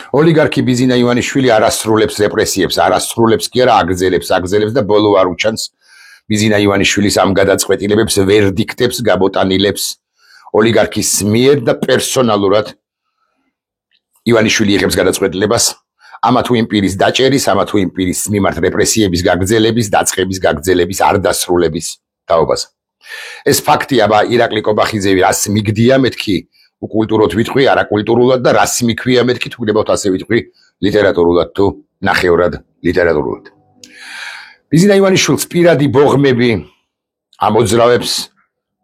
ოლიგარქი ბიზინა ივანიშვილი არ ასრულებს რეპრესიებს, არ ასრულებს კი არა აგრძელებს და ბოლო არ უჩანს ბიზინა ივანიშვილის ამ გადაწყვეტილებებს, ვერდიქტებს, გაბოტანილებს ოლიგარქის მიერ და პერსონალურად ივანიშვილი იღებს გადაწყვეტილებას ამა თუ იმ პირის დაჭერის, ამა თუ იმ პირის მიმართ რეპრესიების გაგრძელების, დაწყების გაგრძელების, არ დასრულების თაობაზე. ეს ფაქტი აბა ირაკლი კობახიძე რას მიგდია მეთქი უკულტუროთ ვიტყვი, არაკულტურულად და რას მიქვია მეთქი თუ გნებავთ ასე ვიტყვი ლიტერატურულად თუ ნახევრად ლიტერატურულად. ბიზინა ივანიშვილს პირადი ბოღმები ამოძრავებს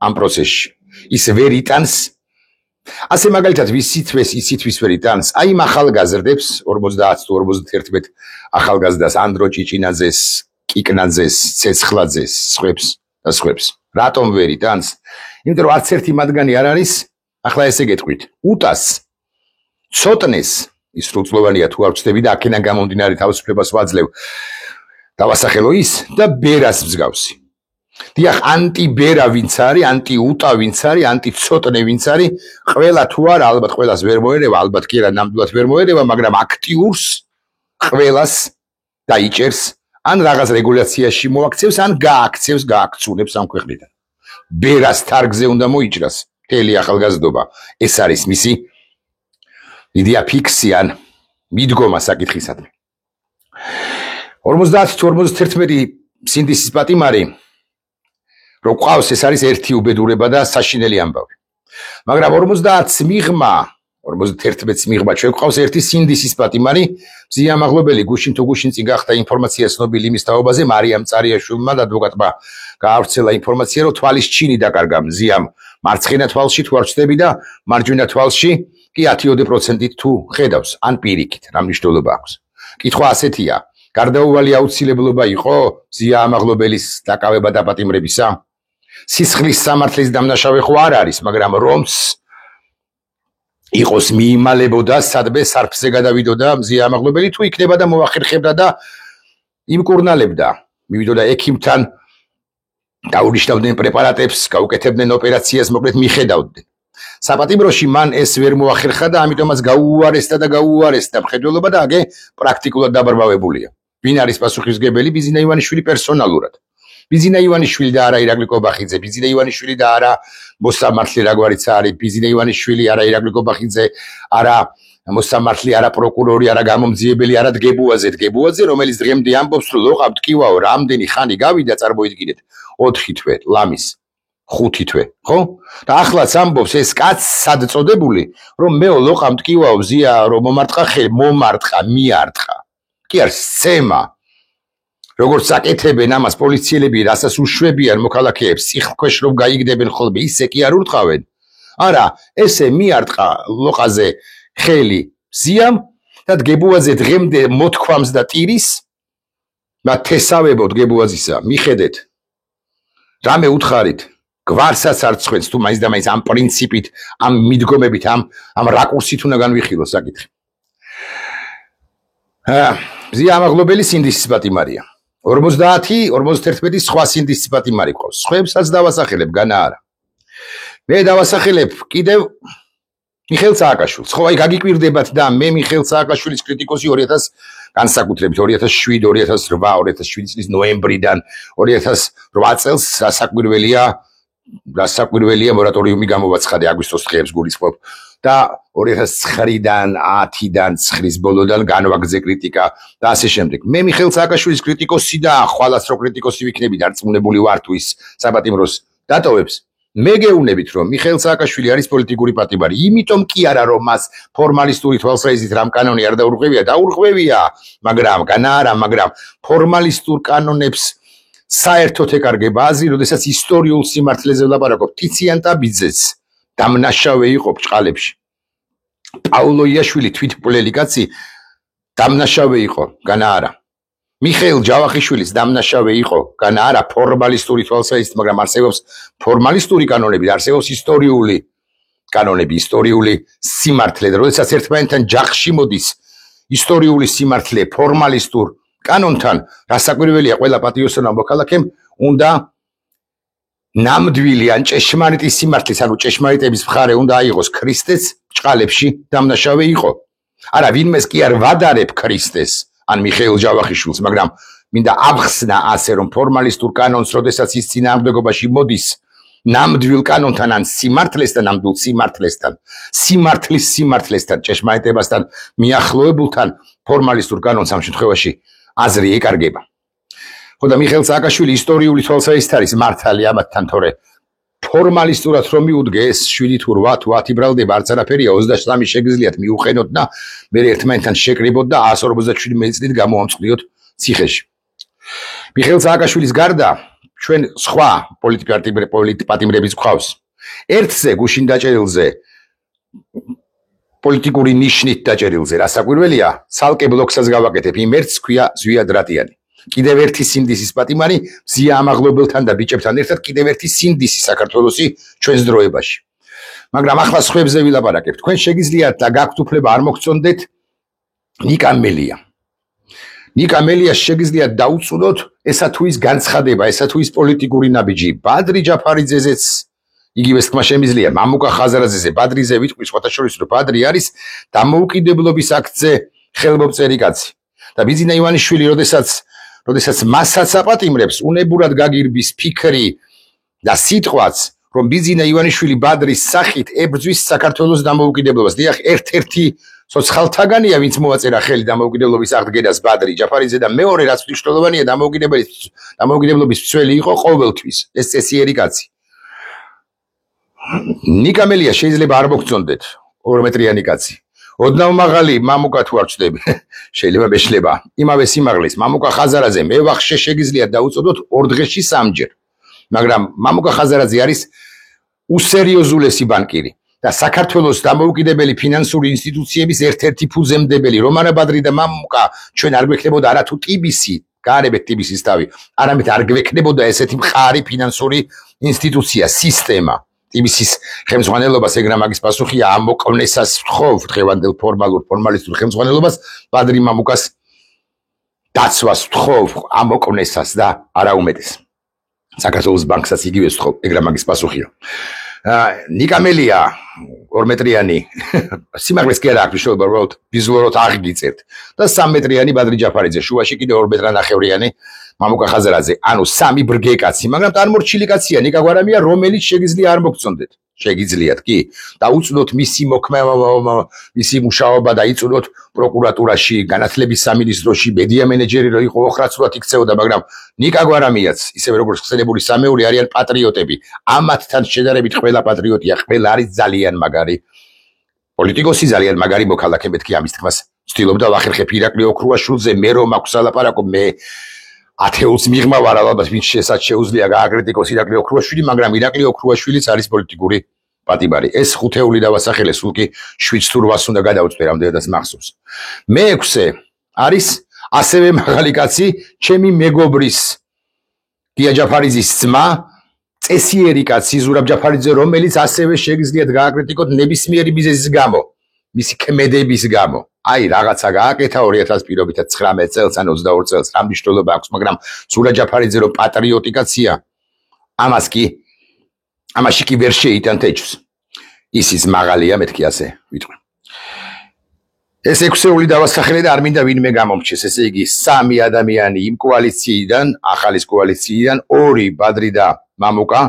ამ პროცესში. ის ვერ იტანს ასე მაგალითად ისიც ვერ იტანს აი იმ ახალგაზრდებს 50 თუ 51 ახალგაზრდას ანდრო ჭიჭინაძეს, კიკნაძეს, ცეცხლაძეს, სხვებს. რატომ ვერ იტანს? იმიტომ რომ არც ერთი მათგანი არ არის, ახლა ესე გეტყვით, უტას, ცოტნეს, ის სრულწლოვანია თუ არ ვწდები და აქედან გამომდინარე თავისუფლებას ვაძლევ, დავასახელო ის და ბერას მსგავსი. დიახ, ანტიბერა ვინც არის, ანტიუტა ვინც არის, ანტიცოტნე ვინც არის, ყველა თუ არა, ალბათ ყველას ვერ მოერევა, ალბათ კი არა ნამდვილად ვერ მოერევა, მაგრამ აქტიურს ყველას დაიჭერს, ან რაღაც რეგულაციაში მოაქცევს, ან გააქცუნებს ამ ქვეყნიდან. ბერას თარგზე უნდა მოიჭრას მთელი ახალგაზრდობა. ეს არის მისი დიდი აფიქსი ან მიდგომა საკითხისადმი. 50 თუ 51 სინდისის პატიმარი რომ ყავს ეს არის ერთი უბედურება და საშინელი ამბავი. მაგრამ 50-ს მიღმა 51-ს მიღმა ჩვენ ყავს ერთი სინდისის პატიმარი, მზია მაღლობელი გუშინ თუ გუშინ წინ გახდა ინფორმაცია ცნობილი იმის თაობაზე, მარიამ წარიაშვილმა და ადვოკატმა გაავრცელა ინფორმაცია, რომ თვალის ჩინი დაკარგა მზიამ მარცხენა თვალში თუ არ ვწდები და მარჯვენა თვალში კი 10-20%-ით თუ ხედავს, ან პირიქით, რა მნიშვნელობა აქვს. კითხვა ასეთია, გარდაუვალი აუცილებლობა იყო მზია მაღლობელის დაკავება და პატიმრებისა? სისხლის სამართლის დამნაშავე ხო არ არის, მაგრამ რომს იყოს მიიმალებოდა, სადმე სარფზე გადავიდოდა მზია მაღლობელი თუ იქნება და მოახერხებდა და იმკურნალებდა, მივიდოდა ექიმთან, დაუნიშნავდნენ პრეპარატებს, გაუკეთებდნენ ოპერაციას, მოკლედ მიხედავდნენ. საპატიმროში მან ეს ვერ მოახერხა და ამიტომაც გაუარესტა მხედველობა და აგე პრაქტიკულად დაბრმავებულია. ვინ არის პასუხისმგებელი? ბიზინა ივანიშვილი პერსონალურად. ბიზინა ივანიშვილი და არა ირაკლი კობახიძე, ბიზინა ივანიშვილი და არა მოსამართლე რაგვარიც არის, ბიზინა ივანიშვილი არა ირაკლი კობახიძე, არა მოსამართლე, არა პროკურორი, არა გამომძიებელი, არა დგებუაძე, რომელიც დღემდე ამბობს, რომ ლოყა მტკივაო, რამდენი ხანი გავიდა, წარმოიდგინეთ, 4 თვე, ლამის 5 თვე, ხო? და ახლაც ამბობს ეს კაც სად წოდებული, რომ მეო ლოყა მტკივაო, მზია რომ მომარტყა, მიარტყა. კი არის სცემა. როგორც აკეთებენ ამას პოლიციელები, რასაც უშვებიან მოქალაქეებს, სიხლქვეშ რომ გაიგდებენ ხოლმე, ისე კი არ ურტყავენ. არა, ესე მიარტყა ლოყაზე ხელი მზიამ და დგებუაძე დღემდე მოთქვამს და ტირის, და თესავებო დგებუაძისა, მიხედეთ. რამე უთხარით, გვარსაც არ წხვენს თუ მაინც და მაინც ამ პრინციპით, ამ მიდგომებით, ამ რაკურსით უნდა განვიხილოს საკითხი. მზია მაღლობელი სინდისის პატიმარია. 50-51 სხვა სინდისის პატიმარი ყავს. სხვებსაც დავასახელებ, განა არა. მე დავასახელებ კიდევ მიხეილ სააკაშვილს. ხო, აი გაგიკვირდებათ და მე მიხეილ სააკაშვილის კრიტიკოსი 2000 განსაკუთრებით 2007, 2008, 2007 წლის ნოემბრიდან 2008 წელს რასაკვირველია მორატორიუმი გამოვაცხადე აგვისტოს დღეებს გულისხმობ და 2009-დან 10-დან 9-ის ბოლოდან განვაგრძე კრიტიკა და ასე შემდეგ. მე მიხეილ სააკაშვილის კრიტიკოსი და ხვალაც რო კრიტიკოსი ვიქნები დარწმუნებული ვარ თუ ის საპატიმროს დატოვებს. მე გეუბნებით რომ მიხეილ სააკაშვილი არის პოლიტიკური პატიმარი, იმიტომ კი არა რომ მას ფორმალისტური თვალსაზრისით რამ კანონი არ დაურღვევია, მაგრამ ფორმალისტურ კანონებს საერთოდ ეკარგება აზრი, როდესაც ისტორიულ სიმართლეზე ვლაპარაკობ. ტიციან ტაბიძეც დამნაშავე იყო ბჭყალებში. პაულო იაშვილი თვითმკვლელი კაცი დამნაშავე იყო, განა არა. მიხეილ ჯავახიშვილის დამნაშავე იყო, განა არა ფორმალისტური თვალსაზრისით, მაგრამ არსებობს ფორმალისტური კანონები, არსებობს ისტორიული კანონები, ისტორიული სიმართლე, და როდესაც ერთმანეთთან ჯახში მოდის ისტორიული სიმართლე ფორმალისტურ კანონთან, რასაკვირველია, ყველა პატრიოტსა მოქალაქემ უნდა ნამდვილი ან ჭეშმარიტი სიმართლის, ანუ ჭეშმარიტების მხარე უნდა აიღოს. ქრისტეც ბჭყალებში დამნაშავე იყო. არა ვინმეს კი არ ვადარებ ქრისტეს ან მიხეილ ჯავახიშვილს, მაგრამ მინდა ავხსნა ასე რომ ფორმალისტურ კანონს, როდესაც ის წინააღმდეგობაში მოდის ნამდვილ კანონთან ან სიმართლესთან, ნამდვილ სიმართლესთან, ჭეშმარიტებასთან მიახლოებულთან ფორმალისტურ კანონს ამ შემთხვევაში აზრი ეკარგება. ხო და მიხეილ სააკაშვილი ისტორიული თვალსაჩინო არის მართალი ამათთან, თორე ფორმალისტურად რომ მიუდგე ეს 7 თუ 8 თუ 10 ბრალდება არც არაფერია 23 შეგიძლიათ მიუყენოთ და მე ერთმანეთთან შეკრიბოთ და 157 წლით გამოამწყლიოთ ციხეში. მიხეილ სააკაშვილის გარდა ჩვენ სხვა პოლიტპატიმრების გვყავს. ერთზე გუშინ დაჭერილზე პოლიტიკური ნიშნით დაჭერილზე რასაკვირველია, ცალკე ბლოკსაც გავაკეთებ, იმ ერთს ქვია ზვიად რატიანი. კიდევ ერთი სინდისის პატიმარი მზია ამაღლებელთან და ბიჭებთან ერთად კიდევ ერთი სინდისი საქართველოსი ჩვენს დროებაში. მაგრამ ახლა სხვებზე ვილაპარაკებთ. თქვენ შეგიძლიათ და გაქვთ უფლება არ მოგწონდეთ ნიკა მელია. ნიკა მელიას შეგიძლიათ დაუწუნოთ ესა თუ ის განცხადება, ესა თუ ის პოლიტიკური ნაბიჯი. ბადრი ჯაფარიძეზეც იგივე თქმა შემიძლია. მამუკა ხაზარაძეზე ბადრიზე ვიტყვი სხვათა შორის რომ ბადრი არის დამოუკიდებლობის აქტზე ხელმომწერი კაცი. და ბიძინა ივანიშვილი როდესაც მასაც აპატიმრებს, უნებურად გაგირბის ფიქრი და სიტყვაც, რომ ბიძინა ივანიშვილი ბადრის სახით ებრძვის საქართველოს დამოუკიდებლობას. დიახ, ერთ-ერთი სოციალთაგანია, ვინც მოაწერა ხელი დამოუკიდებლობის აღდგენას ბადრი ჯაფარიძე და მეორე რაც მნიშვნელოვანია დამოუკიდებლობის მცველი იყო ყოველთვის ეს წესიერი კაცი. ნიკა მელია შეიძლება არ მოგწონდეთ, 2 მეტრიანი კაცი. ოდნავ მაღალი მამუკა თუ არ ჩდები, შეიძლება მეშლება. იმავე სიმაღლის მამუკა ხაზარაძე მე ვახშე შეგიძლიათ დაუწოდოთ 2 დღეში 3-ჯერ. მაგრამ მამუკა ხაზარაძე არის უსერიოზულესი ბანკირი და საქართველოს დამოუკიდებელი ფინანსური ინსტიტუციების ერთ-ერთი ფუძემდებელი. რომანა ბადრი და მამუკა ჩვენ არ გვექნებოდა არა თუ ტიბისი, გაარებეთ ტიბისის თავი, არამედ არ გვექნებოდა ესეთი მხარი ფინანსური ინსტიტუცია, სისტემა. ტიბისის ხელმძღვანელობას ეგრა მაგის პასუხია ამოყვნესას ვთხოვ დღევანდელ ფორმალისტურ ხელმძღვანელობას, ბადრი მამუკას დაცვას ვთხოვ ამოყვნესას და არა უმეტეს. საქართველოს ბანკსაც იგივე ვთხოვ, ეგრა მაგის პასუხია. ნიკა მელია 2 მეტრიანი სიმაღლეს კი არა აქვს მნიშვნელობა, უბრალოდ ვიზუალურად აღგიწერთ და 3 მეტრიანი ბადრი ჯაფარიძე, შუაში კიდე 2 მეტრანახევრიანი მამუკა ხაზარაძე, ანუ 3 ბრგე კაცი, მაგრამ წარმორჩილი კაცია ნიკა გვარამია, რომელიც შეგიძლია არ მოგწონდეთ. შეგიძლიათ კი დაუწუნოთ მისი მოქმედება, მისი მუშაობა და იწუნოთ პროკურატურაში, განათლების სამინისტროში, მედია მენეჯერი რო იყო ოხრაცულად იქცეოდა, მაგრამ ნიკა გვარამიაც, ისევე როგორც ხსენებული სამეული არიან პატრიოტები. ამათთან შედარებით ყველა პატრიოტია, ყველა არის ძალიან მაგარი პოლიტიკოსი, ძალიან მაგარი მოქალაქე. მეთქი ამის თქმას ვცდილობდა ვახერხებ ირაკლი ოქრუაშვილზე, მე რომ აქვს ალაპარაკო, მე ათეულს მიღმავარ ალბათ ვინც შეუძლია გააკრიტიკოს ირაკლი ოქრუაშვილი, მაგრამ ირაკლი ოქრუაშვილიც არის პოლიტიკური პატიმარი. ეს 5 დავასახელე, სულ კი 7 თუ 8 უნდა გადავწყვე, რამდენადაც მახსოვს. მე-6 არის ასევე მაღალი კაცი, ჩემი მეგობრის გია ჯაფარიძის ძმა, წესიერი კაცი ზურაბ ჯაფარიძე, რომელიც ასევე შეგიძლიათ გააკრიტიკოთ ნებისმიერი მიზეზის გამო, მისი ქმედების გამო. აი რაღაცა გააკეთა 2000 პირობითად 19 წელს ან 22 წელს, რა მნიშვნელობა აქვს, მაგრამ ზურაბ ჯაფარიძე რომ პატრიოტი კაცია, ამაში კი ვერ შეიტან თეჩვს. ისიც მაღალია, მეთქი ასე ვიტყვი. ეს 6 დავასახელე და არ მინდა ვინმე გამომრჩეს, ესე იგი 3 ადამიანი იმ კოალიციიდან, ახალის კოალიციიდან, 2 ბადრი და მამუკა,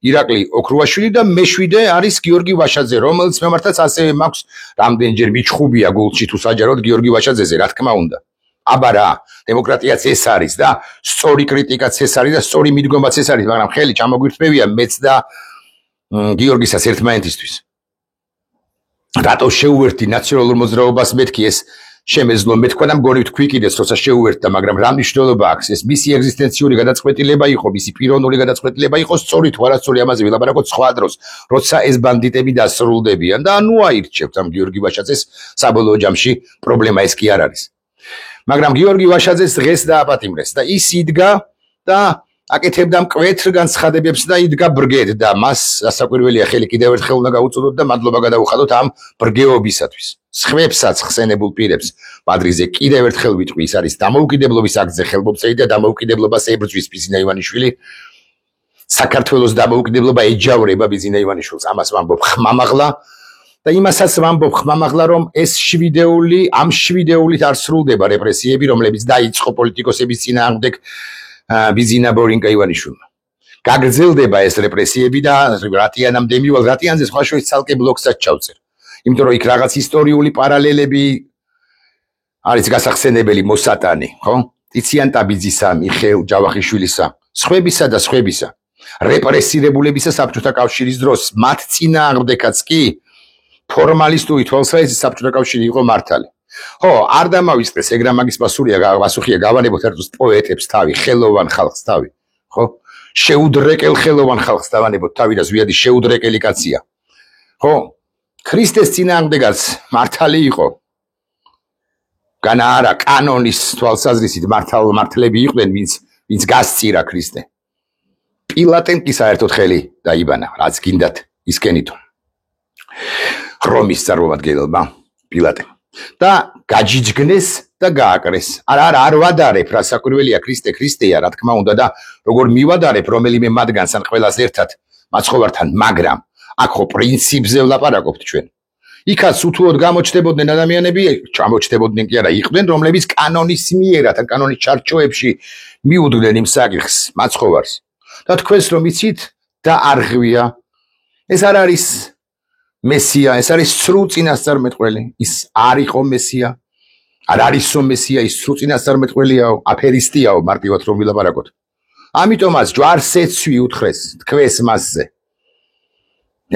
ირაკლი ოქრუაშვილი და მე-7 არის გიორგი ვაშაძე, რომელიც მემართაც ასევე მაქვს რამდენჯერ მიჩხუბია გულში თუ საჯაროდ გიორგი ვაშაძეზე, რა თქმა უნდა. აბა რა, დემოკრატიაც ეს არის და სწორი კრიტიკაც ეს არის და სწორი მიდგომაც ეს არის, მაგრამ ხელი ჩამოგვირთმევია მეც და გიორგისაც ერთმანეთისთვის. რატო შეუერთდი ნაციონალურ მოძრაობას, მეთქი ეს შემეძლო, მე თქვა და მგონი ვთქვი კიდეც, როცა შეუერთდა, მაგრამ რა მნიშვნელობა აქვს, ეს მისი ეგზისტენციური გადაწყვეტილება იყო, მისი პიროვნული გადაწყვეტილება იყო, სწორი თუ არასწორი, ამაზე ვილაპარაკოთ სხვა დროს, როცა ეს ბანდიტები დასრულდებიან და ნუ აირჩევთ ამ გიორგი ვაშაძეს, საბოლოო ჯამში პრობლემა ეს კი არ არის. მაგრამ გიორგი ვაშაძეს დღეს დააპატიმრეს და ის იდგა და აკეთებდა მკვეთრ განცხადებებს და იდგა ბრგედ და მას რასაკვირველია ხელი კიდევ ერთხელ უნდა გაუწოდოთ და მადლობა გადაუხადოთ ამ ბრგეობისათვის. სხვებსაც ხსენებულ პირებს ბადრიზე კიდევ ერთხელ ვიტყვი, ის არის დამოუკიდებლობის აქტზე ხელმომწერი და დამოუკიდებლობას ებრძვის ბიძინა ივანიშვილი. საქართველოს დამოუკიდებლობა ეჯავრება ბიძინა ივანიშვილს, ამას ვამბობ ხმამაღლა და იმასაც ვამბობ ხმამაღლა რომ ეს ამ შვიდეულით არ სრულდება რეპრესიები რომლებიც დაიწყო პოლიტიკოსების წინააღმდეგ ბიზინა ბორინკა ივანიშვილმა გაგრძელდება ეს რეპრესიები და რატიანამდე მივალ რატიანზე სხვა შორის ცალკე ბლოკსაც ჩავწერ იმიტომ რომ იქ რაღაც ისტორიული პარალელები არის გასახსენებელი მოსატანი ხო ტიციან ტაბიძისა მიხეილ ჯავახიშვილისა სხვებისა რეპრესირებულებისა საბჭოთა კავშირის დროს მათ წინააღმდეგაც კი ფორმალისტური თვალსაზრისით საბჭოთა კავშირი იყო მართალი. ხო, არ დამავიწყდეს ეგრა მაგის პასუხია გავანებოთ ერთოს პოეტებს თავი, ხელოვან ხალხს თავი, ხო? შეუდრეკელ ხელოვან ხალხს დავანებოთ თავი და ზვიადი შეუდრეკელი კაცია. ხო, ქრისტეს წინააღმდეგაც მართალი იყო. განა არა კანონის თვალსაზრისით მართლები იყვნენ, ვინც გასწირა ქრისტე. პილატემ კი საერთოდ ხელი დაიბანა, რაც გინდათ ისკენითო. რომის წარმომადგენელმა პილატემ და გაჯიჯგნეს და გააკრეს. არ ვადარებ რა საკვირველია ქრისტეა რა თქმა უნდა და როგორ მივადარებ რომელიმე მათგანს ან ყველას ერთად მაცხოვართან, მაგრამ აქ ხო პრინციპზე ვლაპარაკობთ ჩვენ. იქაც უთუოდ გამოჩნდებოდნენ ადამიანები, ჩამოჩნდებოდნენ კი არა, იყვნენ რომლებიც კანონის მიერად ან კანონის ჩარჩოებში მიუდგნენ იმ საკითხს, მაცხოვარს. და თქვენს რომ იცით და არღვია ეს არ არის მესია, ეს არის სრულ წინასწარმეტყველი, ის არ იყო მესია, არ არისო მესია, ის სრულ წინასწარმეტყველიაო, აფერისტიაო, მარტივად რომ ვილაპარაკოთ. ამიტომაც ჯვარს ეცვი უთხრეს, თქვეს მასზე.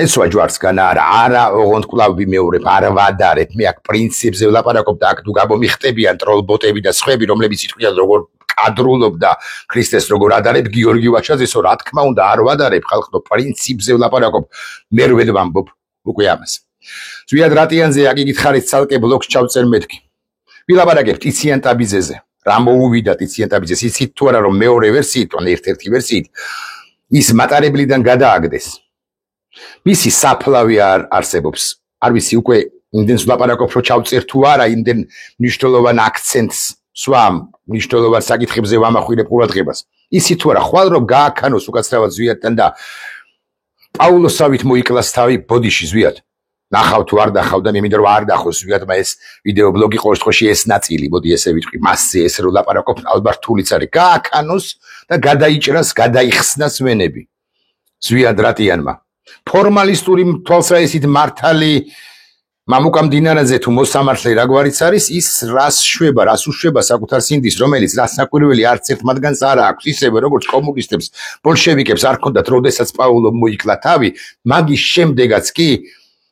ეცვა ჯვარს განა არა, ოღონდ კვლავ ვიმეორებ, არ ვადარებ, მე აქ პრინციპზე ვლაპარაკობ და აქ თუ გამომიხტებიან ტროლბოტები და სხვები, რომლებიც იტყვიან როგორ კადრულობ და ქრისტეს როგორ ადარებ, გიორგი ვაჩაძესო, რა თქმა უნდა, არ ვადარებ, ხალხო, პრინციპზე ვლაპარაკობ, მე ვერ ვამბობ. უკვე ამას. ზვიად რატიანზე აგიგით ხარით ცალკე ბლოკს ჩავწერ მეთქი. ვილაპარაკებ ტიციან ტაბიძეზე. რა მოუვიდა ტიციან ტაბიძეს? იცით თუ არა რომ მეორე ვერსიით, ან ერთ-ერთი ვერსიით ის მატარებლიდან გადააგდეს. მისი საფლავი არ არსებობს. არ ვიცი უკვე იმდენს ვლაპარაკობ რომ ჩავწერ თუ არა იმდენ მნიშვნელოვან აქცენტს სვამ მნიშვნელოვან საკითხებზე ვამახვირებ ყურადღებას. იცით თუ არა ხვალ რომ გააქანოს უკაცრავად ზვიადთან და პაულოსავით მოიკლას თავი ბოდიში ზვიად. ნახავ თუ არ დახავ და მე მინდა რომ არ დახოს ზვიადმა ეს ვიდეო ბლოგი ყოველ შემთხვევაში ეს ნაწილი, მოდი ესე ვიტყვი, მასზე ეს რო ლაპარაკობ ალბათ თულიც არის. გააქანოს და გადაიჭრას, გადაიხსნას ვენები. ზვიად რატიანმა. ფორმალისტური თვალსაზრისით მართალი მამუკა მდინარაძე თუ მოსამართლე რაგვარიც არის, ის რას შვება, რას უშვება საკუთარ სინდის, რომელიც რას საკვირველი არც ერთ მათგანს არ აქვს, ისევე როგორც კომუნისტებს, ბოლშევიკებს არ ჰქონდათ, როდესაც პაულო მოიკლა თავი, მაგის შემდეგაც კი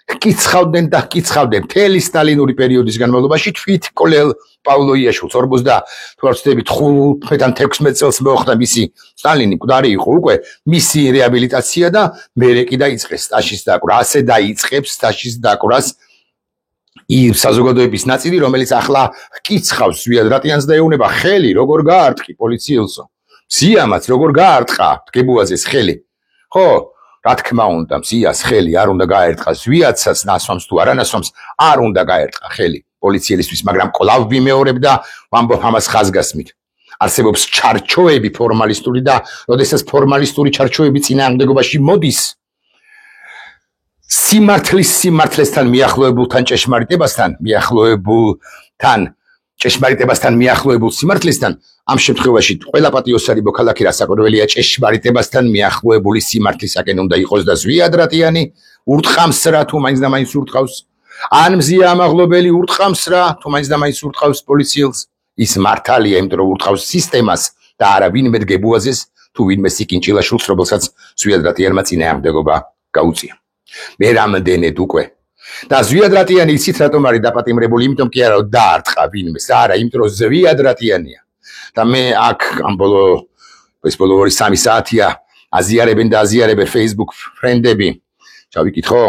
ჰკიცხავდნენ და ჰკიცხავდნენ მთელი სტალინური პერიოდის განმავლობაში თვით კოლელ პაულო იაშვილს 45 წელს მოხდა მისი სტალინი მკვდარი იყო უკვე მისი რეაბილიტაცია და მერე კი დაიწყეს სტაშის დაკვრა, ასე დაიწყებს სტაშის დაკვრას საზოგადოების ნაწილი, რომელიც ახლა ჰკიცხავს ზვიად რატიანს და ეუბნება ხელი როგორ გაარტყი პოლიციელსო. სიამაც როგორ გაარტყა დგებუაზეს ხელი. ხო, რა თქმა უნდა, სიას ხელი არ უნდა გაერტყა ზვიადსაც ნასვამს თუ არა ნასვამს არ უნდა გაერტყა ხელი პოლიციელისთვის, მაგრამ კვლავ ვიმეორებ და ვამბობ ამას ხაზგასმით. არსებობს ჩარჩოები ფორმალისტური და როდესაც ფორმალისტური ჩარჩოები წინააღმდეგობაში მოდის სიმართლესთან მიახლოებულთან ჭეშმარიტებასთან მიახლოებულ სიმართლესთან ამ შემთხვევაში ყველა პატიოსანი მოქალაქე რასაკვირველია ჭეშმარიტებასთან მიახლოებული სიმართლისაკენ უნდა იყოს და ზვიად რატიანი ურტყამს რა თუ მაინც და მაინც ურტყავს ან მზია ამაღლობელი ურტყამს რა თუ მაინც და მაინც ურტყავს პოლიციელს ის მართალია იმიტომ რომ ურტყავს სისტემას და არა ვინმე დგებუაზეს თუ ვინმე სიკინჭილაშვილს რომელსაც ზვიად რატიანმა წინააღმდეგობა გაუწია მე რამდენად უკვე და ზვიად რატიანი იცით რატომ არის დაპატიმრებული იმიტომ კი არა დაარტყა ვინმეს არა იმიტომ რომ ზვიად რატიანია და მე აქ ამ ბოლო 2-3 საათია აზიარებენ და აზიარებენ Facebook ფრენდები ჩავიკითხო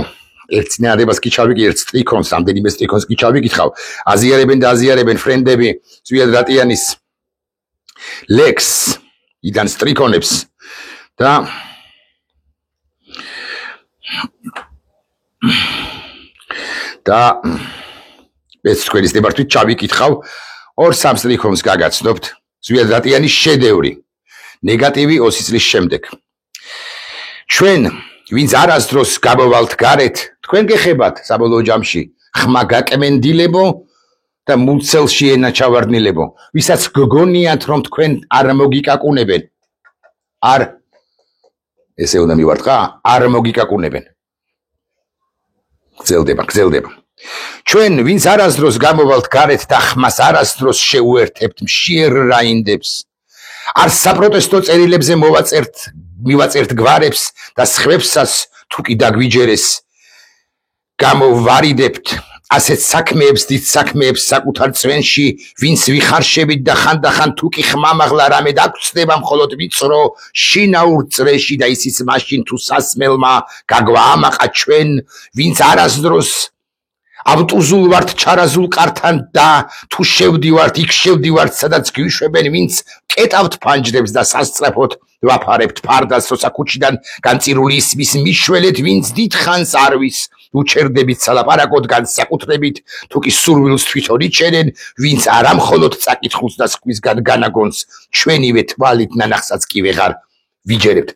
ერთ წინადებას კი ჩავიკი ერთ სტრიქონს ამდენიმე სტრიქონს კი ჩავიკითხავ აზიარებენ და აზიარებენ ფრენდები ზვიად რატიანის ლექს იდან სტრიქონებს და ეს თქვენი ნებართვით ჩავიკითხავ 2-3 სტრიქონს გაგაცნობთ ზვიად რატიანის შედევრი ნეგატივი 20 წლის შემდეგ ჩვენ ვინც არასდროს გამოვალთ გარეთ, თქვენ გეხებათ საბოლოო ჯამში ხმა გაკმენდილებო და მუცელში ენა ჩავარდნილებო, ვისაც გგონიათ რომ თქვენ არ მოგიკაკუნებენ. არ ესე უნდა მივარტყა, არ მოგიკაკუნებენ. გრძელდება. ჩვენ ვინც არასდროს გამოვალთ გარეთ და ხმას არასდროს შეუერთებთ მშიერ რაინდებს, არ საპროტესტო წერილებზე მივაწერთ გვარებს და სხვებსაც თუ კი დაგვიჯერეს გამოვარიდებთ ასეთ საქმეებს, დიდ საქმეებს საკუთარ წვენში, ვინც ვიხარშებით და ხანდახან თუ კი ხმამაღლა რამე დაგწდება მხოლოდ ვიწრო შინაურ წრეში და ისიც მაშინ თუ სასმელმა გაგვაამაყა ჩვენ, ვინც არასდროს ავტუზულ ვართ ჩარაზულ ყართან და თუ შევდივართ, იქ შევდივართ, სადაც გვიშვებენ, ვინც კეტავთ ფანჯრებს და სასწრაფოდ ვაფარებთ ფარდას, როცა ქუჩიდან განწირული ისმის მიშველეთ, ვინც დიდხანს არვის უჩერდებით სალაპარაკოდ განსაკუთრებით, თუ კი სურვილს თვითონ იჩენენ, ვინც არა მხოლოდ წაკითხულს და სხვისგან განაგონს, ჩვენივე თვალით ნანახსაც კი ვეღარ ვიჯერებთ.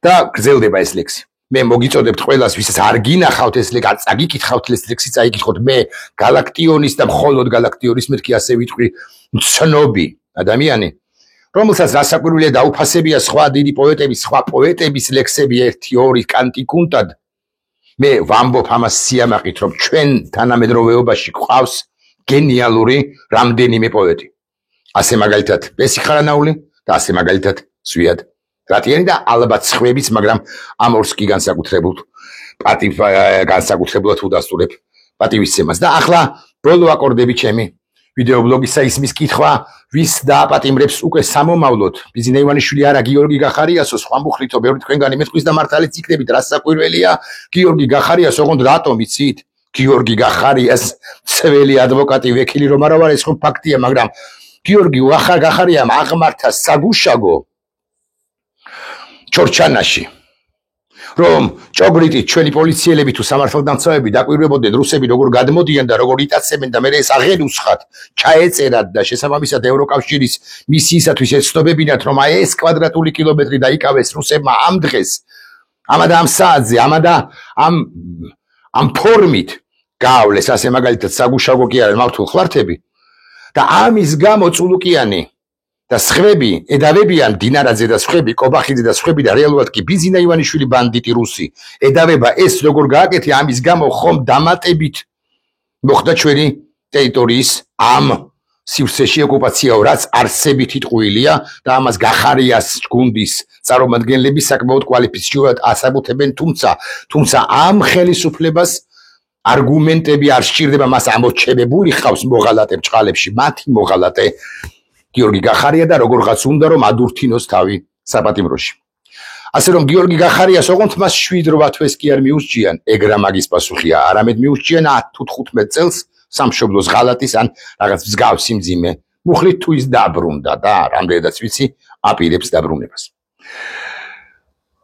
და გრძელდება ეს ლექსი. მე მოგიწოდებთ ყველას, ვისაც არ გინახავთ ეს ლექსი, არ წაგიკითხავთ ეს ლექსი, წაიკითხოთ. მე გალაქტიონის და მხოლოდ გალაქტიონის მეთქი ასე ვიტყვი, ცნობი ადამიანი, რომელსაც რასაკვირველია დაუფასებია სხვა დიდი პოეტების, სხვა პოეტების ლექსები 1-2 კანტიკუნტად. მე ვამბობ ამას სიამაყით, რომ ჩვენ თანამედროვეობაში გვყავს გენიალური რამდენიმე პოეტი. ასე მაგალითად ბესი ხარანაული და ასე მაგალითად ზვიად რატიანი და ალბათ სხვებიც, მაგრამ ამ ორს კი განსაკუთრებულად უდასტურებ პატივისცემას. და ახლა ბოლო აკორდები ჩემი ვიდეობლოგისა ისმის კითხვა, ვის დააპატიმრებს უკვე სამომავლოდ, ბიზინა ივანიშვილი არა, გიორგი გახარიასო, სხვა მუხლითო, ბევრი თქვენგანი მეტყვის და მართალიც იქნებით, რასაკვირველია, გიორგი გახარიას, ოღონდ რატომ იცით? გიორგი გახარიას, ცველი ადვოკატი, ვექილი რომ არა ვარ, ეს ხო ფაქტია, მაგრამ გიორგი გახარიამ აღმართა საგუშაგო ჩორჩანაში, რომ ჭოგრიტით ჩვენი პოლიციელები თუ სამართალდამცავები დაკვირვებოდნენ რუსები როგორ გადმოდიან და როგორ იტაცებენ და მე ეს აღენუსხათ, ჩაეწერათ და შესაბამისად ევროკავშირის მისიისათვის ეცნობებინათ, რომ აი ეს კვადრატული კილომეტრი დაიკავეს რუსებმა ამ დღეს, ამა და ამ საათზე, ამა და ამ ფორმით გავლეს ასე მაგალითად საგუშაგო კი არა მართულ ხლართები და ამის გამო წულუკიანი და სხვები ედავებიან დინარაძე და სხვები კობახიძე და სხვები და რეალურად კი ბიზინა ივანიშვილი ბანდიტი რუსი ედავება ეს როგორ გააკეთე ამის გამო ხომ დამატებით მოხდა ჩვენი ტერიტორიის ამ სივრცეში ოკუპაციაო რაც არსებით იტყუილია და ამას გახარიას გუნდის წარმომადგენლები საკმაოდ კვალიფიცირებულად ასაბუთებენ თუმცა ამ ხელისუფლებას არგუმენტები არ სჭირდება მას ამოჩებებული ხავს მოღალატე ბჭყალებში მათი მოღალატე გიორგი გახარია და როგორღაც უნდა რომ ადურთინოს თავი საპატიმროში. ასე რომ გიორგი გახარიას ოღონდ მას 7-8 თვეს კი არ მიუსჯიან, ეგრა მაგის პასუხია, არამედ მიუსჯიან 10 თუ 15 წელს სამშობლოს ღალატის ან რაღაც მსგავსი მძიმე მუხლით თუ ის დაბრუნდა და რამდენადაც ვიცი აპირებს დაბრუნებას.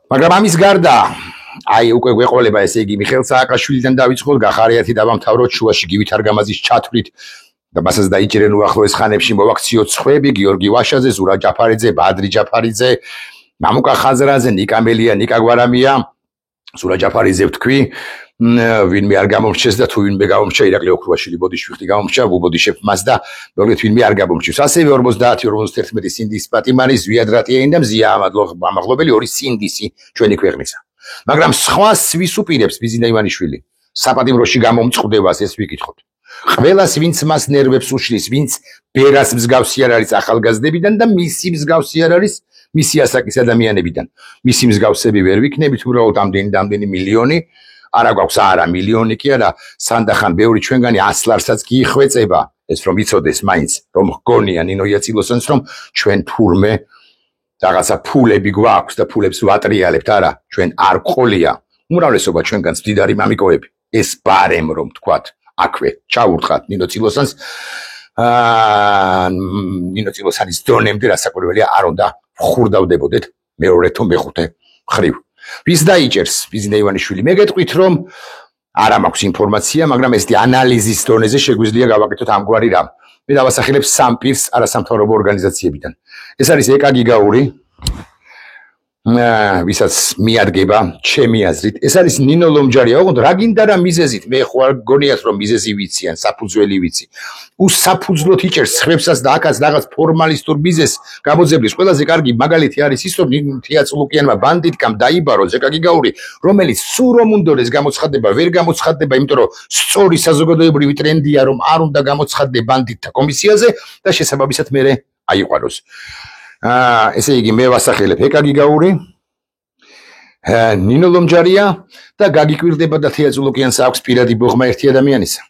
მაგრამ ამის გარდა აი უკვე გვეყოლება ესე იგი მიხეილ სააკაშვილიდან დავიწყოთ გახარიათი დავამთავროთ შუაში გივით არგამაძის ჩათვლით და მასაც დაიჭერენ უახლოეს ხანებში მოვაქციოთ სხვები გიორგი ვაშაძე, ზურა ჯაფარიძე, ბადრი ჯაფარიძე, მამუკა ხაზრაძე, ნიკა მელია, ნიკა გვარამია, ზურა ჯაფარიძე ვთქვი, ვინმე არ გამომრჩეს და თუ ვინმე გამომრჩა ირაკლი ოქრუაშვილი ბოდიშვილი გამომრჩა, ვუბოდიშებ მას და მოგეთ ვინმე არ გამომრჩევს. ასევე 50-51 სინდის პატიმარი, ზვიად რატიანი და მზია ამაღლობელი ორი სინდისი ჩვენი ქვეყნისა. მაგრამ სხვას ვის უპირებს ბიზინა ივანიშვილი საპატიმროში გამომწყდებას ეს ვიკითხოთ. ყველას ვინც მას ნერვებს უშლის, ვინც ბერას მსგავსი არ არის ახალგაზრდებიდან და მისი მსგავსი არ არის მისი ასაკის ადამიანებიდან. მისი მსგავსები ვერ ვიქნებით, უბრალოდ ამდენი მილიონი, არა გვაქვს არა მილიონი კი არა, სანდახან ბევრი ჩვენგანი 100 ლარსაც კი იხვეწება, ეს რომ იცოდეს მაინც, რომ გონია ნინო იაწილოსანს, რომ ჩვენ თურმე რაღაცა ფულები გვაქვს და ფულებს ვატრიალებთ, არა, ჩვენ არ ყოლია. უმრავლესობა ჩვენგანს მდიდარი მამიკოები. ეს ბარემ რომ თქვათ აქვე ჩაურთხათ ნინო წილოსანს ნინო წილოსანის დონემდე რასაკვირველია არ უნდა ხურდავდებოდეთ მეორე თუ მეხუთე ხრივ. ვის დაიჭერს ბიზინა ივანიშვილი? მე გეტყვით რომ არა მაქვს ინფორმაცია, მაგრამ ეს ანალიზის დონეზე შეგვიძლია გავაკეთოთ ამგვარი რამ. მე დავასახელებ სამ პირს არასამთავრობო ორგანიზაციებიდან. ეს არის ეკა გიგაური, ვისაც მიადგება ჩემი აზრით ეს არის ნინო ლომჯარია ოღონდ რა გინდა რა მიზეზით მე ხო არ გონიათ რომ მიზეზი ვიცი ან საფუძველი ვიცი უსაფუძვლოდ იჭერს ხრებსაც და აქაც რაღაც ფორმალისტურ მიზეზს გამოძებლის ყველაზე კარგი მაგალითი არის ის რომ თეატრულუკიანმა ბანდიტკამ დაიბარო ზეკა გიგაური რომელიც სულ რომ უნდოდეს გამოცხადება ვერ გამოცხადება იმიტომ რომ სწორი საზოგადოებრივი ტრენდია რომ არ უნდა გამოცხადდე ბანდიტთა კომისიაზე და შესაბამისად მე აიყვანოს ესე იგი მე ვასახელებ ეკა გიგაური ნინო ლომჯარია და გაგიკვირდება და თეატრულუკიანს აქვს პირადი ბოღმა ერთი ადამიანისა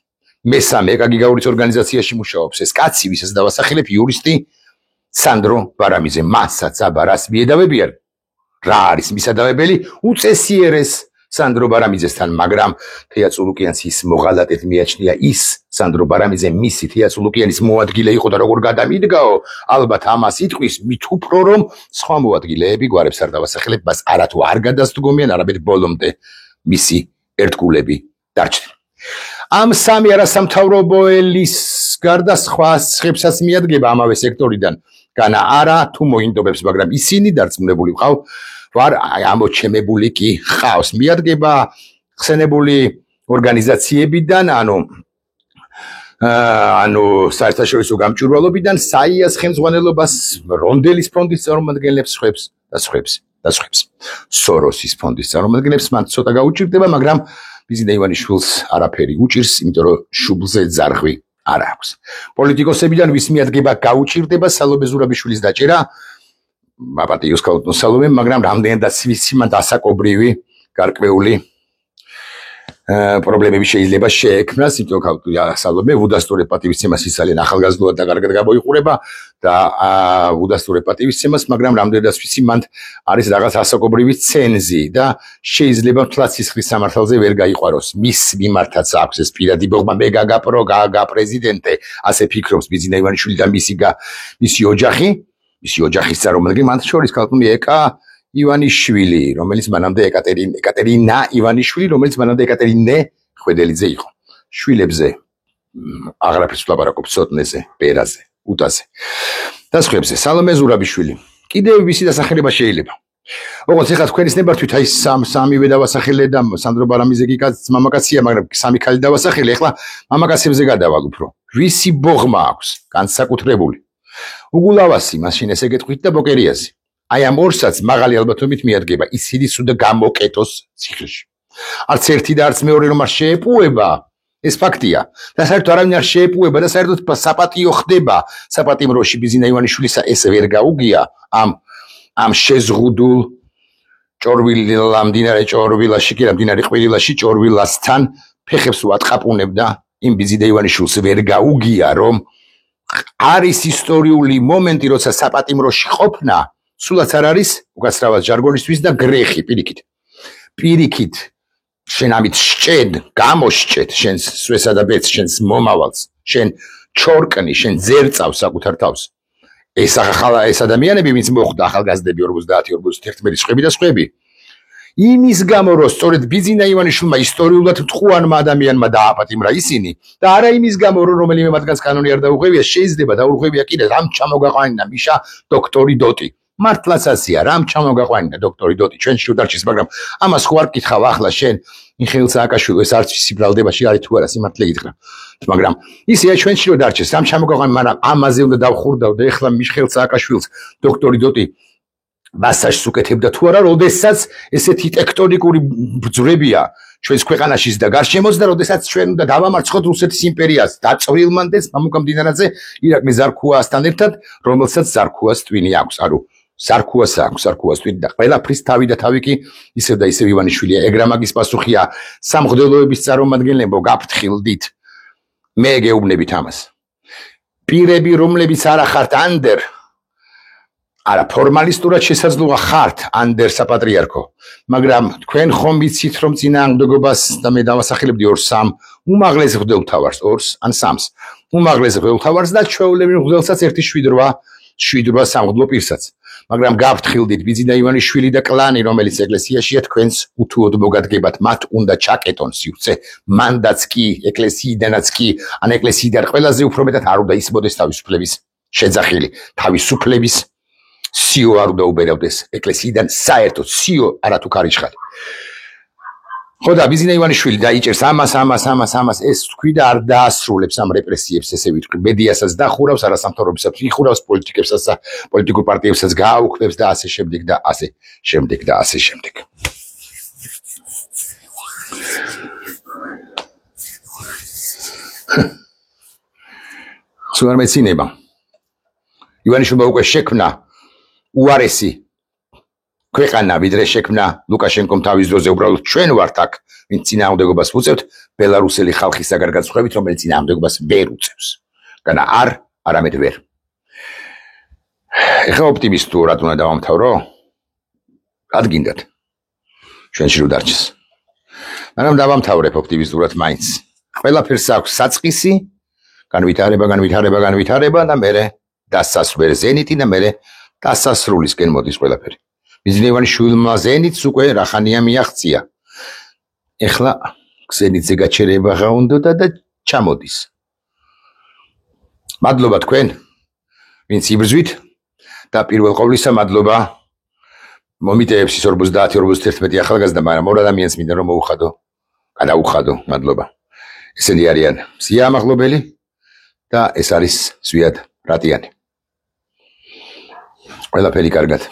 მესამე ეკა გიგაურის ორგანიზაციაში მუშაობს ეს კაცი ვისაც დავასახელებ იურისტი სანდრო ბარამიძე მასაც აბარას მიედავებიან რა არის მისადავებელი უწესიერეს სანდრო ბარამიძესთან მაგრამ თეატრულუკიანს ის მოღალატედ მიაჩნია ის სანდრო ბარამიძე მისი თეატრულუკიანის მოადგილე იყო და როგორ გადამიდგაო ალბათ ამას იტყვის მით უფრო რომ სხვა მოადგილეები გვარებს არ დავასახელებ მას არათუ არ გადასდგომიან არამედ ბოლომდე მისი ერთგულები დარჩნენ ამ სამი არასამთავრობოელის გარდა სხვა ხებსაც მიადგება ამავე სექტორიდან განა არა თუ მოინდობებს მაგრამ ისინი დარწმუნებული ვყავ ვარ ამოჩემებული კი ხავს მიადგება ხსენებული ორგანიზაციებიდან ანუ საერთაშორისო გამჭვირვალობიდან საიას ხელმძღვანელობას რონდელის ფონდის წარმომადგენლებს ხვებს სოროსის ფონდის წარმომადგენლებს მან ცოტა გაუჭირდება მაგრამ ბიზნე ივანიშვილს არაფერი უჭირს იმიტომ რომ შუბლზე ძარღვი არ აქვს პოლიტიკოსებიდან ვის მიადგება გაუჭირდება სალომე ზურაბიშვილის დაჭერა აპატიოს ქალბატონ სალომე მაგრამ რამდენადაც ვიცი მან დასაკობრივი გარკვეული პრობლემები შეიძლება შეექმნას იმიტომ რომ სალომე უდასტურებ პატივისცემას ძალიან ახალგაზრდულად და კარგად გამოიყურება და უდასტურებ პატივისცემას მაგრამ რამდენადაც ვიცი მან არის რაღაც ასაკობრივი ცენზი და შეიძლება თლაც სისხლის სამართალზე ვერ გაიყვაროს მის მიმართაც აქვს ეს პირადი ბოღმა მე გაგა პრეზიდენტე ასე ფიქრობს ბიზნა ივანიშვილი და მისი ოჯახის წარმომადგენელი მათ შორის ქალბატონი ეკა ივანიშვილი რომელიც მანამდე ეკატერინა ივანიშვილი რომელიც მანამდე ეკატერინე ხვედელიძე იყო შვილებზე აღარაფერს ვლაპარაკობ ცოტნეზე პერაზე უტაზე და სხვებზე სალომე ზურაბიშვილი კიდევ ვისი დასახელება შეიძლება ოღონდ ეხლა თქვენის ნებართვით აი სამივე დავასახელე და სანდრო ბარამიძე კი მამაკაცია მაგრამ სამი ქალი დავასახელე ეხლა მამაკაცებზე გადავალ უფრო ვისი ბოღმა აქვს განსაკუთრებული უგულავასი მაშინ ესე გეტყვით და ბოკერიაზი აი ამ ორსაც მაღალი ალბათობით მიადგება ისინი სულ გამოკეტოს ციხეში არც ერთი და არც მეორე რომ არ შეეპუება ეს ფაქტია და საერთოდ არავინ არ შეეპუება და საერთოდ საპატიო ხდება საპატიმროში ბიზნა ივანიშვილისა ეს ვერ გაუგია ამ შეზღუდულ მდინარე ჭორვილაში კი რა მდინარე ყვირილაში ჭორვილასთან ფეხებს უატყაპუნებდა იმ ბიზნა ივანიშვილს ვერ გაუგია რომ არის ისტორიული მომენტი როცა საპატიმროში ყოფნა სულაც არ არის უკაცრავად ჟარგონისთვის და გრეხი პირიქით შენ ამით შჭენ გამოსჭეთ შენს სვესა და ბედს შენს მომავალს შენ ჩორკნი შენ ძერწავს საკუთარ თავს ეს ადამიანები ვინც მოხვდა ახალგაზრდები 50-51 სხვები და სხვები იმის გამო რომ სწორედ ბიზნა ივანიშვილმა ისტორიულად მტყუანმა ადამიანმა დააპატიმრა ისინი და არა იმის გამო რომ რომელიმე მათგანს კანონი არ დაუღვევია შეიძლება დაურღვევია კიდე რამ ჩამოგაყვანა მიშა დოქტორი დოტი მართლაც ასია რამ ჩამოგაყვანა დოქტორი დოტი ჩვენ შუდარჩის მაგრამ ამას ხო არ კითხავ ახლა შენ მიხეილ სააკაშვილი ეს არც ვიცი ბრალდებაში არის თუ არა სიმართლე გითხრა მაგრამ ისეა ჩვენ შუდარჩის რამ ჩამოგაყვანა მაგრამ ამაზე უნდა დავხურდავ და ეხლა მიხეილ სააკაშვილს დოქტორი დოტი მასაჟს უკეთებდა თუ არა როდესაც ესეთი ტექტონიკური ბრძვრებია ჩვენს ქვეყანაშიც და გარშემოც და როდესაც ჩვენ უნდა დავამარცხოთ რუსეთის იმპერიას დაწვრილმანდეს მამუკამდინარაძე ირაკლი ზარქუასთან ერთად რომელსაც ზარქუას ტვინი აქვს ანუ ზარქუას აქვს ზარქუას ტვინი და ყველაფრის თავი და თავი კი ისევ და ისევ ივანიშვილია ეგრამაგის პასუხია სამღვდელოების წარმომადგენლებო გაფრთხილდით მე გეუბნებით ამას პირები რომლებიც არ ახართ ანდერ არა ფორმალისტურად შესაძლოა ხართ ანდერ საპატრიარქო მაგრამ თქვენ ხომ ვიცით რომ წინააღმდეგობას და მე დავასახელებდი 2-3 უმაღლეს მღვდელმთავარს 2 ან 3 უმაღლეს მღვდელმთავარს და ჩვეულებრივ მღვდელსაც 1-7 სამღვდლო პირსაც მაგრამ გაფრთხილდით ბიზნა ივანიშვილი და კლანი რომელიც ეკლესიაშია თქვენს უთუოდ მოგადგებათ მათ უნდა ჩაკეტონ სივრცე მანდაც კი ეკლესიიდანაც კი ან ეკლესიიდან ყველაზე უფრო მეტად არ უნდა ისმოდეს თავისუფლების შეძახილი თავისუფლების სიო არ უნდა უბერავდეს ეკლესიიდან საერთოდ სიო არათუ ქარიშხალი ხო და ბიზინა ივანიშვილი დაიჭერს ამას ეს თქვი და არ დაასრულებს ამ რეპრესიებს ესე ვიტყვი მედიასაც დახურავს არასამთავრობოსაც იხურავს პოლიტიკებსაც და პოლიტიკურ პარტიებსაც გააუქმებს და ასე შემდეგ და ასე შემდეგ სულ არ მეცინება ივანიშვილმა უკვე შექმნა უარესი ქვეყანა ვიდრე შექმნა ლუკაშენკომ თავის დროზე უბრალოდ ჩვენ ვართ აქ ვინც წინააღმდეგობას ვუწევთ ბელარუსელი ხალხის საგანგაცვლებით რომელიც წინააღმდეგობას ვერ უწევს განა არამედ ვერ ეხლა ოპტიმისტურად უნდა დავამთავრო რად გინდათ ჩვენში რო დარჩეს მაგრამ დავამთავრებ ოპტიმისტურად მაინც ყველაფერს აქვს საწყისი განვითარება და მერე დასასრული ზენიტი და მერე დასასრულისკენ მოდის ყველაფერი ბიზნეევანიშვილმა ზენიტს უკვე რახანია მიაღწია ეხლა ზენიტზე გაჩერება გაუნდოდა და ჩამოდის მადლობა თქვენ ვინც იბრძვით და პირველ ყოვლისა მადლობა მომიტევებს ის 50-51 ახალგაზრდა მაგრამ ორ ადამიანს მინდა რომ გადაუხადო მადლობა ესენი არიან სიამაღლობელი და ეს არის ზვიად რატიანი ყველაფერი კარგად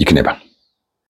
იქნება